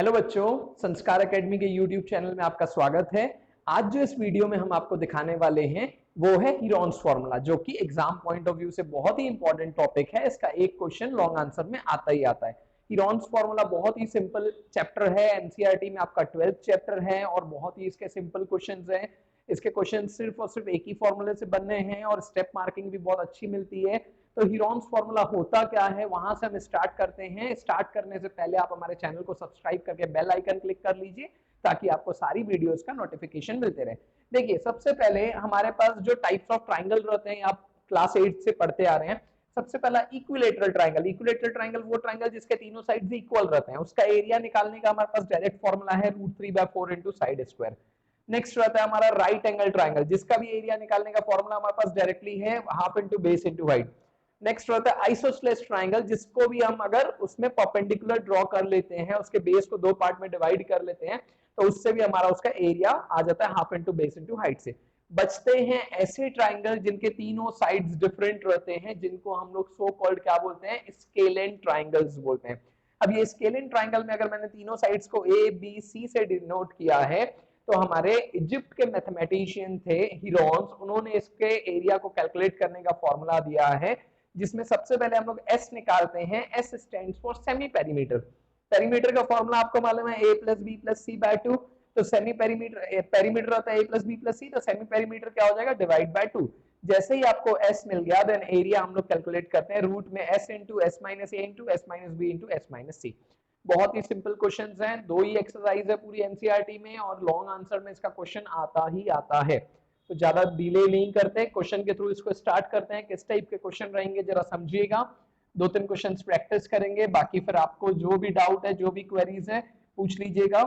Hello बच्चों, संस्कार academy के यूट्यूब चैनल में आपका स्वागत है। आज जो इस वीडियो में हम आपको दिखाने वाले हैं वो है हीरोन्स फॉर्मूला, जो कि एग्जाम पॉइंट ऑफ व्यू से बहुत ही इंपॉर्टेंट टॉपिक है। इसका एक क्वेश्चन लॉन्ग आंसर में आता ही आता है। हीरोन्स फॉर्मूला बहुत ही सिंपल चैप्टर है, एनसीईआरटी में आपका 12th चैप्टर है और बहुत ही इसके सिंपल क्वेश्चंस हैं। इसके क्वेश्चन सिर्फ और सिर्फ एक ही फॉर्मूले से बनने हैं और स्टेप मार्किंग भी बहुत अच्छी मिलती है। तो हीरोन्स फॉर्मूला होता क्या है, वहां से हम स्टार्ट करते हैं। स्टार्ट करने से पहले आप हमारे चैनल को सब्सक्राइब करके बेल आइकन क्लिक कर लीजिए ताकि आपको सारी वीडियोस का नोटिफिकेशन मिलते रहे। देखिए, सबसे पहले हमारे पास जो टाइप्स ऑफ ट्राइंगल रहते हैं, आप क्लास 8 से पढ़ते आ रहे हैं। सबसे पहला इक्विलेटरल ट्राइंगल। इक्विलेटरल ट्राइंगल वो ट्राइंगल जिसके तीनों साइड्स इक्वल रहते हैं। उसका एरिया निकालने का हमारे पास डायरेक्ट फॉर्मूला है √3/4 इंटू साइड स्क्वायर। नेक्स्ट रहता है हमारा राइट एंगल ट्राइंगल, जिसका भी एरिया निकालने का फॉर्मूला हमारे पास डायरेक्टली है half into base into height. Next रहता है आइसोस्लेस ट्राइंगल, जिसको भी हम अगर उसमें परपेंडिकुलर ड्रॉ कर लेते हैं, उसके बेस को दो पार्ट में डिवाइड कर लेते हैं, तो उससे भी हमारा उसका एरिया आ जाता है half into base into height से। बचते हैं ऐसे ट्राइंगल जिनके तीनों साइड्स डिफरेंट रहते हैं, जिनको हम लोग सो कॉल्ड क्या बोलते हैं, स्केलेन ट्राइंगल्स बोलते हैं। अब ये स्केलेन ट्राइंगल में अगर मैंने तीनों साइड्स को ए बी सी से डिनोट किया है, तो हमारे इजिप्ट के मैथमेटिशियन थे हीरोन्स, उन्होंने इसके एरिया को कैलकुलेट करने का फॉर्मूला दिया है, जिसमें सबसे पहले हम लोग एस निकालते हैं। S stands for semi perimeter. Perimeter का फॉर्मूला आपको मालूम है a+b+c/2। तो सेमी पेरीमीटर, पेरीमीटर होता है a+b+c, तो सेमी पेरीमीटर क्या हो जाएगा, डिवाइड बाय 2। जैसे ही आपको s मिल गया, देन एरिया हम लोग कैलकुलेट करते हैं रूट में s into s minus a into s minus b into s minus c। बहुत ही सिंपल क्वेश्चंस हैं, दो ही एक्सरसाइज है पूरी एनसीईआरटी में और लॉन्ग आंसर में इसका क्वेश्चन आता ही आता है। तो ज्यादा डिले नहीं करते, क्वेश्चन के थ्रू इसको स्टार्ट करते हैं। किस टाइप के क्वेश्चन रहेंगे जरा समझिएगा। 2-3 क्वेश्चन प्रैक्टिस करेंगे, बाकी फिर आपको जो भी डाउट है, जो भी क्वेरीज है, पूछ लीजिएगा।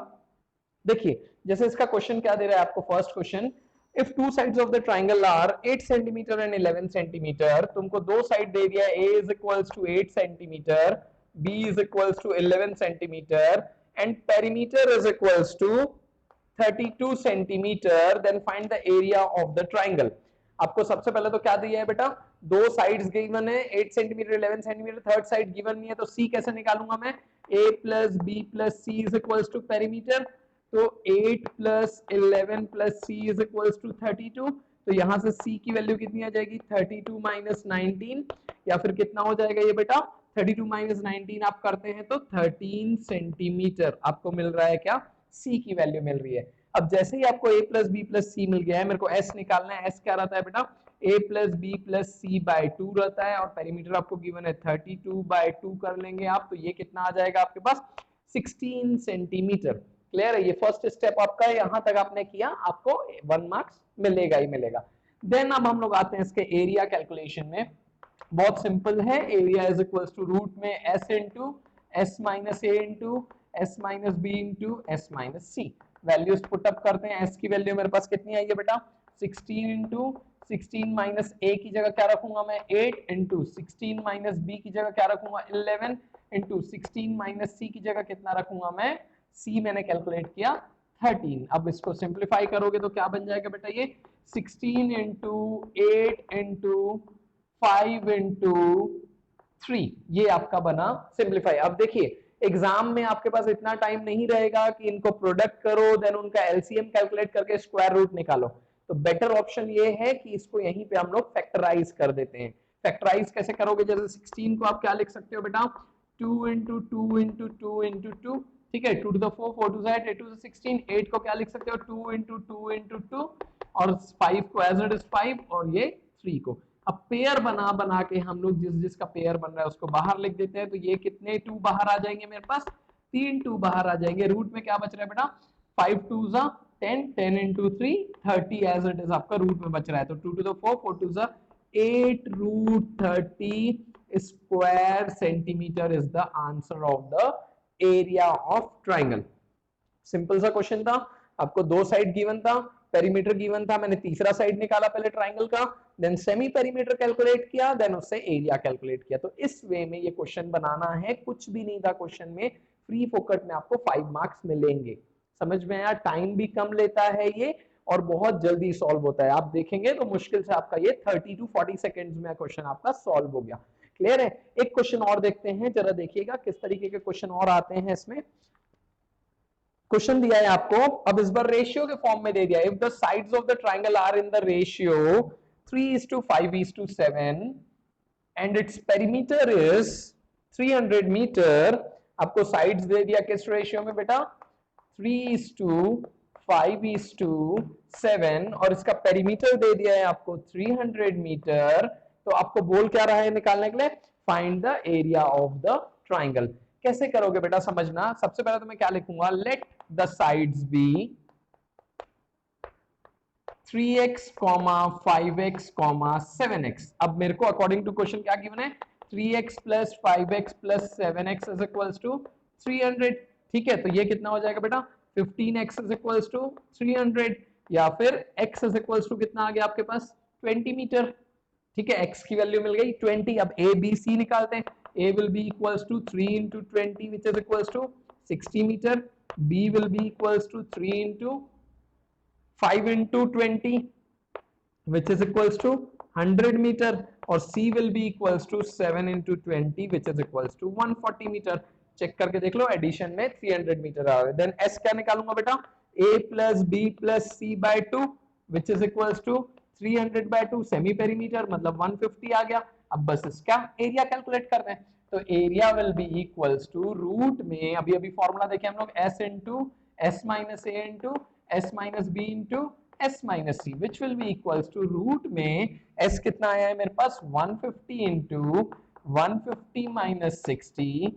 देखिए, जैसे इसका क्वेश्चन क्या दे रहा है आपको। First question, if two sides of the triangle are 8 centimetre and 11 centimetre, तुमको दो साइड दे दिया, a is equals to 8 centimetre, b is equals to 11 centimetre and perimeter is equals to 32 centimetre, then find the area of the triangle. आपको सबसे पहले तो क्या दिया है बेटा, दो साइड्स गिवन है, 8 centimetre 11 centimetre, third side given नहीं है, तो c कैसे निकालूंगा मैं, a plus b plus c is equals to perimeter. तो 8 plus 11 plus c is equals to 32। तो यहां से c की वैल्यू कितनी आ जाएगी, 32 माइनस 19, या फिर कितना हो जाएगा ये बेटा, 32 माइनस 19 आप करते हैं तो 13 सेंटीमीटर आपको मिल रहा है। क्या, c की वैल्यू मिल रही है। अब जैसे ही आपको a प्लस बी प्लस सी मिल गया है, मेरे को s निकालना है। s क्या रहता है बेटा, a plus b plus c by 2 रहता है और पेरीमीटर आपको गिवन है 32 बाय 2 कर लेंगे आप, तो ये कितना आ जाएगा आपके पास, 16 सेंटीमीटर। क्लियर है, ये फर्स्ट स्टेप आपका है, यहां तक आपने किया, आपको 1 मार्क्स मिलेगा ही मिलेगा। देन अब हम लोग आते हैं इसके एरिया कैलकुलेशन में। बहुत सिंपल है, area is equals to root में s into s minus a into s minus B into s minus C. Values put up करते हैं। s की वैल्यू मेरे पास कितनी आई है बेटा, 16 इंटू 16 माइनस a की जगह क्या रखूंगा मैं, 8 इंटू 16 माइनस b की जगह क्या रखूंगा, 11 इंटू 16 माइनस c की जगह कितना रखूंगा मैं, c मैंने कैलकुलेट किया 13। अब इसको सिंप्लीफाई करोगे तो क्या बन जाएगा बेटा, ये 16 इंटू 8 इंटू 5 इंटू 3, ये आपका बना सिंप्लीफाई। अब देखिए, एग्जाम में आपके पास इतना टाइम नहीं रहेगा कि इनको प्रोडक्ट करो, देन उनका एलसीएम कैलकुलेट करके स्क्वायर रूट निकालो। तो बेटर ऑप्शन ये है कि इसको यहीं पे हम लोग फैक्टराइज कर देते हैं। फैक्टराइज कैसे करोगे, जैसे 16 को आप क्या लिख सकते हो बेटा, 2 इंटू 2 इंटू 2 इंटू 2, ठीक है, 2 to the 4, 4 to 8, 8 to the 16। 8 को क्या लिख सकते हो, 2 इंटू 2 इंटू 2, और 5 को एज इट इज 5, और ये 3 को। अब पेयर बना बना के हम लोग जिस जिसका पेयर बन रहा है उसको बाहर लिख देते हैं। तो ये कितने 2 बाहर आ जाएंगे मेरे पास, 3 2 बाहर आ जाएंगे। रूट में क्या बच रहा है बेटा, 5 2 जा 10, 10 इंटू 3 30 एज इट इज आपका रूट में बच रहा है। तो 2 टू द 4, 4 टू जा 8 root 30 square centimetre is the answer of the area of triangle. Simple सा क्वेश्चन था, आपको दो साइड गिवन था, पेरीमीटर गिवन था, मैंने तीसरा साइड निकाला पहले ट्राइंगल का, देन सेमी पेरीमीटर कैलकुलेट किया, देन उससे एरिया कैलकुलेट किया। तो इस वे में ये क्वेश्चन बनाना है, कुछ भी नहीं था क्वेश्चन में, फ्री फोकट में आपको 5 मार्क्स मिलेंगे। समझ में आया, टाइम भी कम लेता है ये और बहुत जल्दी सॉल्व होता है। आप देखेंगे तो मुश्किल से आपका ये 30 टू 40 सेकेंड्स में क्वेश्चन आपका सॉल्व हो गया। क्लियर है। एक क्वेश्चन और देखते हैं, जरा देखिएगा किस तरीके के क्वेश्चन और आते हैं इसमें। क्वेश्चन दिया है आपको, अब इस बार रेशियो के फॉर्म में दे दिया है। If the sides of the triangle are in the ratio 3:5:7 and its perimeter is 300 metre, आपको साइड्स दे दिया किस रेशियो में बेटा, 3:5:7 और इसका पेरीमीटर दे दिया है आपको 300 मीटर। तो आपको बोल क्या रहा है निकालने के लिए, find the area of the triangle. कैसे करोगे बेटा समझना, सबसे पहले तो मैं क्या लिखूंगा, let the sides B 3x, 5x, 7x। अब मेरे को अकॉर्डिंग टू क्वेश्चन क्या गिवन है, 3x + 5x + 7x is equals to 300। ठीक है, तो ये कितना हो जाएगा बेटा, 15x इज इक्वल्स टू 300, या फिर x इज इक्वल्स टू कितना आ गया आपके पास, 20 मीटर। ठीक है, x की वैल्यू मिल गई 20। अब a b c निकालते हैं, a will be equals to 3 into 20 which is equals to 60 meter, b will be equals to 3 into 5 into 20 which is equals to 100 meter, और c will be equals to 7 into 20 which is equals to 140 meter। Check करके देख लो, addition में 300 metre आ रहा है। Then s क्या निकालूंगा बेटा, a plus b plus c by 2 which is equals to 300 by 2, semi perimeter मतलब 150 आ गया। अब बस इसका एरिया कैलकुलेट करना है, तो area will be equals to root में, अभी अभी फॉर्मूला देखे हम लोग, s into s minus a into s minus B into s minus c, which will be equals to root में s कितना आया है मेरे पास, 150 इंटू 150 माइनस 60,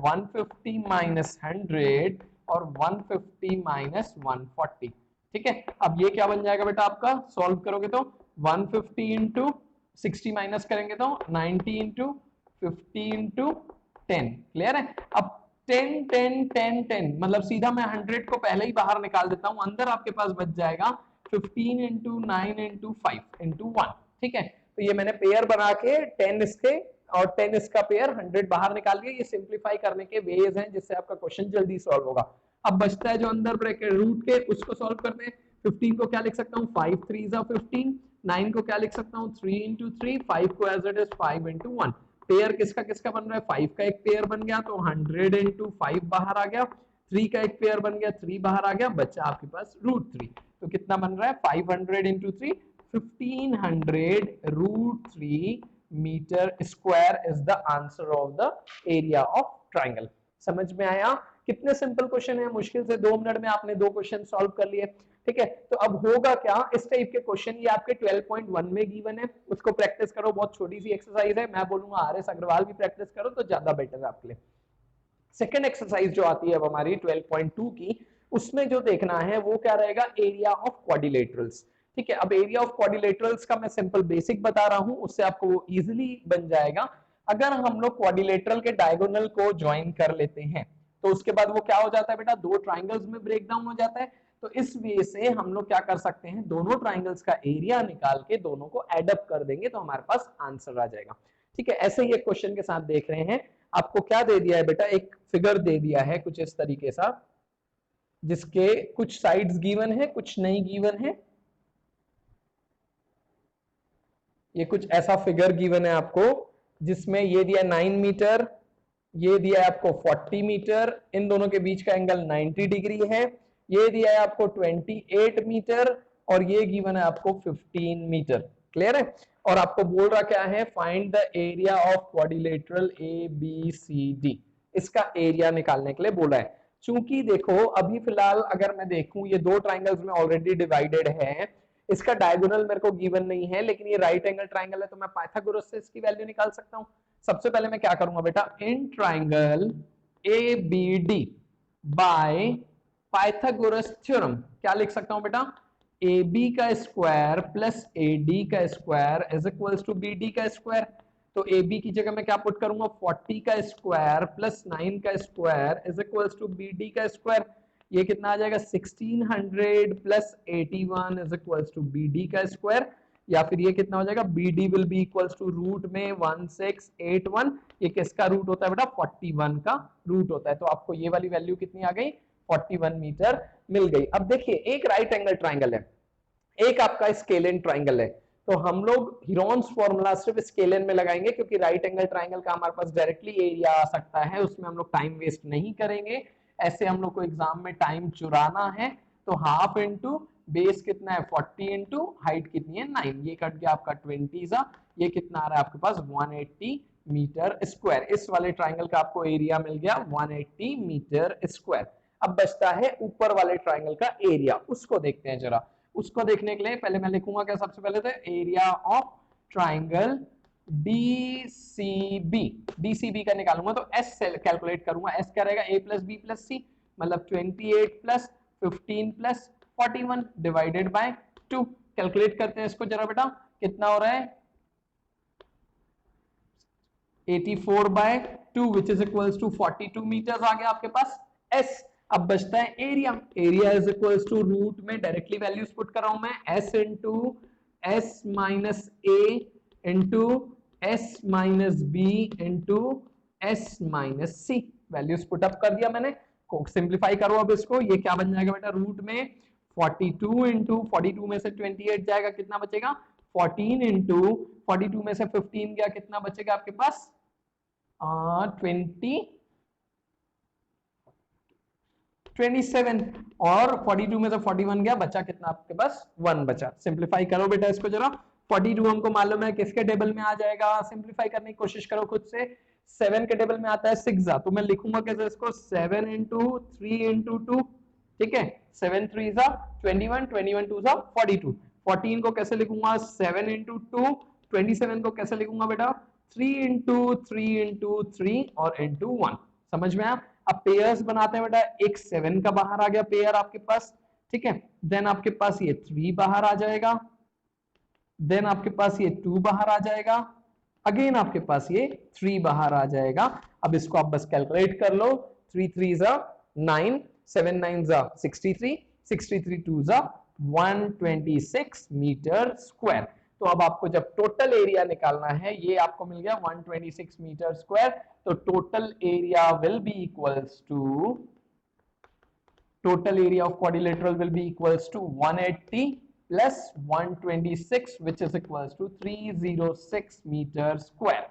150 माइनस 100 और 150 माइनस 140। ठीक है, अब ये क्या बन जाएगा बेटा आपका, सॉल्व करोगे तो 150 इंटू 60 माइनस करेंगे तो 90 इंटू 50 इंटू 10। क्लियर है, अब 10 10 10 10 मतलब सीधा मैं 100 को पहले ही बाहर निकाल देता हूं, अंदर आपके पास बच जाएगा 15 इंटू 9 इंटू 5 इंटू 1। ठीक है, तो ये मैंने पेयर बना के 10 इसके और 10 इसका पेयर 100 बाहर निकाल दिया। ये सिंप्लीफाई करने के वेज हैं जिससे आपका क्वेश्चन जल्दी सॉल्व होगा। अब बचता है जो अंदर ब्रैकेट रूट के, उसको सॉल्व करते हैं। 15 को क्या लिख सकता हूँ, 5 3 15, 9 को क्या लिख सकता हूँ, 3 इंटू 3, 5 को as it is 5 into 1। Pair किसका किसका बन रहा है, 5 का एक पेयर बन गया तो 100 इंटू 5 बाहर आ गया, 3 का एक पेयर बन गया, 3 बाहर आ गया, बचा आपके पास √3। तो कितना बन रहा है, 500 into 3, 1500 √3 metre square is the answer of the area of triangle. समझ में आया, कितने सिंपल क्वेश्चन है, मुश्किल से 2 मिनट में आपने 2 क्वेश्चन सॉल्व कर लिए। ठीक है, तो अब होगा क्या, इस टाइप के क्वेश्चन ये आपके 12.1 में गिवन है, उसको प्रैक्टिस करो, बहुत छोटी सी एक्सरसाइज है, मैं बोलूंगा आर.एस. अग्रवाल भी प्रैक्टिस करो तो ज्यादा बेटर है आपके लिए। सेकंड एक्सरसाइज जो आती है अब हमारी 12.2 की, उसमें जो देखना है वो क्या रहेगा, एरिया ऑफ क्वाड्रिलेटरल्स। ठीक है, अब एरिया ऑफ क्वाड्रिलेटरल्स का मैं सिंपल बेसिक बता रहा हूं, उससे आपको वो इजीली बन जाएगा। अगर हम लोग क्वाड्रिलेटरल के डायगोनल को ज्वाइन कर लेते हैं तो उसके बाद वो क्या हो जाता है बेटा, 2 ट्राइंगल्स में ब्रेक डाउन हो जाता है। तो इस वे से हम लोग क्या कर सकते हैं, दोनों ट्राइंगल्स का एरिया निकाल के दोनों को एड अप कर देंगे तो हमारे पास आंसर आ जाएगा। ठीक है, ऐसे ही एक क्वेश्चन के साथ देख रहे हैं। आपको क्या दे दिया है बेटा, एक फिगर दे दिया है कुछ इस तरीके सा, जिसके कुछ साइड्स गिवन है कुछ नहीं गिवन है। ये कुछ ऐसा फिगर गिवन है आपको जिसमें ये दिया 9 मीटर, ये दिया है आपको 40 मीटर, इन दोनों के बीच का एंगल 90 डिग्री है, ये दिया है आपको 28 मीटर और ये गिवन है आपको 15 मीटर। क्लियर है, और आपको बोल रहा क्या है, find the area of quadrilateral A B C D. इसका एरिया निकालने के लिए बोला है। चूंकि देखो अभी फिलहाल अगर मैं देखूं ये 2 ट्राइंगल्स में ऑलरेडी डिवाइडेड है, इसका डायगोनल मेरे को गिवन नहीं है, लेकिन ये राइट एंगल ट्राइंगल है तो मैं पाइथागोरस से इसकी वैल्यू निकाल सकता हूं। सबसे पहले मैं क्या करूंगा बेटा, in triangle A B D by Pythagoras theorem क्या लिख सकता हूं बेटा, ए बी का स्क्वायर प्लस ए डी का square is equals to B D का स्क्वायर। तो ए बी की जगह मैं क्या पुट करूंगा, 40 का स्क्वायर प्लस 9 का square is equals to B D का स्क्वायर। ये कितना आ जाएगा, 1600 plus 81 is equals to B D का स्क्वायर, या फिर ये कितना हो जाएगा, B D will be equals to root में 1681, ये किसका रूट होता है बेटा, 41 का रूट होता है। तो आपको ये वाली वैल्यू कितनी आ गई, 41 मीटर मिल गई। अब देखिए एक राइट एंगल ट्राइंगल है, एक आपका स्केलेन ट्राइंगल है, तो हम लोग हीरोन्स फॉर्मूला सिर्फ स्केलेन में लगाएंगे क्योंकि राइट एंगल ट्राइंगल का हमारे पास डायरेक्टली एरिया आ सकता है, उसमें हम लोग टाइम वेस्ट नहीं करेंगे। ऐसे हम लोग को एग्जाम में टाइम चुराना है तो हाफ इंटू बेस कितना है 40 इंटू हाइट कितनी है 9, ये कट गया आपका 20 सा, ये कितना आ रहा है आपके पास 180 मीटर स्क्वायर। इस वाले ट्राइंगल का आपको एरिया मिल गया 180 मीटर स्क्वायर। अब बचता है ऊपर वाले ट्राइंगल का एरिया, उसको देखते हैं जरा। उसको देखने के लिए पहले मैं लिखूंगा क्या, सबसे पहले तो area of triangle DCB, DCB का निकालूंगा तो S से कैलकुलेट करूंगा। S क्या रहेगा A plus B plus C, मतलब 28 plus 15 plus 41 divided by 2। Calculate करते हैं इसको जरा बेटा, कितना हो रहा है 84 by 2 which is equals to 42 meters आ गया आपके पास S। अब बचता है area, area is equals to root में डायरेक्टली वैल्यूज पुट कर रहा हूं मैं, S into S minus A into S minus B into S minus C, values put up कर दिया मैंने। सिंप्लीफाई करो अब इसको, ये क्या बन जाएगा बेटा, रूट में 42 इंटू 42 में से 28 जाएगा, कितना बचेगा 14 इंटू 42 में से 15 गया, कितना बचेगा आपके पास 27, और 42 में से 41 गया, बचा कितना आपके पास 1 बचा। सिंप्लीफाई करो बेटा इसको जरा, 42 हमको मालूम है किसके टेबल में आ जाएगा, सिंप्लीफाई करने की कोशिश करो खुद से। 7 के टेबल में आता है 6, तो मैं लिखूंगा कैसे इसको 7 इंटू 3 इंटू 2, ठीक है 7 3 जा 21, 21 2 जा 42। 14 को कैसे लिखूंगा 7 इंटू 2, 27 को कैसे लिखूंगा बेटा 3 इंटू 3 इंटू 3 और इंटू 1। समझ में आया। अब पेयर्स बनाते हैं बेटा, एक 7 का बाहर आ गया पेयर आपके पास, ठीक है, देन आपके पास ये 3 बाहर आ जाएगा, देन आपके पास ये 2 बाहर आ जाएगा, अगेन आपके पास ये 3 बाहर आ जाएगा। अब इसको आप बस कैलकुलेट कर लो, 3 3 जा 9, 7 9 जा 63, 63 2 जा 126 मीटर स्क्वायर। तो अब आपको जब टोटल एरिया निकालना है, ये आपको मिल गया 126 मीटर स्क्वायर, तो total area will be equals to, total area of quadrilateral will be equals to 180 plus 126 which is equals to 306 meter square।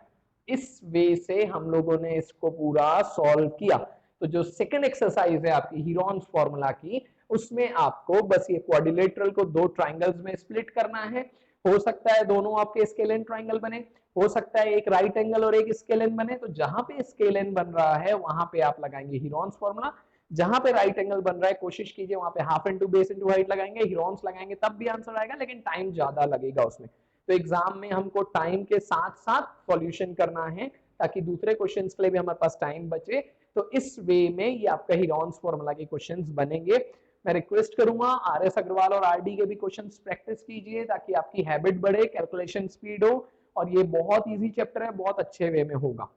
इस वे से हम लोगों ने इसको पूरा सॉल्व किया। तो जो सेकंड एक्सरसाइज है आपकी हीरोन्स फॉर्मूला की, उसमें आपको बस ये क्वाड्रिलेटरल को दो ट्राइंगल्स में स्प्लिट करना है। हो सकता है दोनों आपके स्केलेन ट्राइंगल बने, हो सकता है एक राइट एंगल और एक स्केलेन बने, तो जहां पे स्केलेन बन रहा है वहां पे आप लगाएंगे हीरोन्स फॉर्मूला, जहां पे राइट एंगल बन रहा है कोशिश कीजिए वहां पे half into base into height लगाएंगे, हीरोन्स लगाएंगे तब भी आंसर आएगा, लेकिन टाइम ज्यादा लगेगा उसमें। तो एग्जाम में हमको टाइम के साथ साथ सॉल्यूशन करना है ताकि दूसरे क्वेश्चंस के लिए भी हमारे पास टाइम बचे। तो इस वे में ये आपका हीरोन्स फॉर्मूला के क्वेश्चंस बनेंगे। मैं रिक्वेस्ट करूंगा आरएस अग्रवाल और आरडी के भी क्वेश्चंस प्रैक्टिस कीजिए ताकि आपकी हैबिट बढ़े, कैलकुलेशन स्पीड हो, और ये बहुत इजी चैप्टर है, बहुत अच्छे वे में होगा,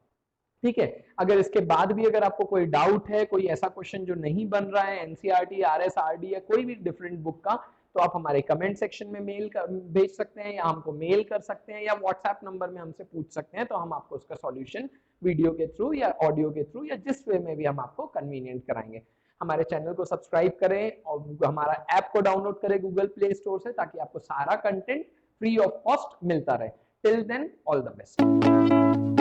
ठीक है। अगर इसके बाद भी अगर आपको कोई डाउट है, कोई ऐसा क्वेश्चन जो नहीं बन रहा है एनसीईआरटी, आरएस, आरडी या कोई भी डिफरेंट बुक का, तो आप हमारे कमेंट सेक्शन में मेल भेज सकते हैं, या हमको मेल कर सकते हैं, या व्हाट्सएप नंबर में हमसे पूछ सकते हैं, तो हम आपको उसका सॉल्यूशन वीडियो के थ्रू या ऑडियो के थ्रू या जिस वे में भी हम आपको कन्वीनियंट कराएंगे। हमारे चैनल को सब्सक्राइब करें और हमारा ऐप को डाउनलोड करें गूगल प्ले स्टोर से, ताकि आपको सारा कंटेंट फ्री ऑफ कॉस्ट मिलता रहे। Till then all the best.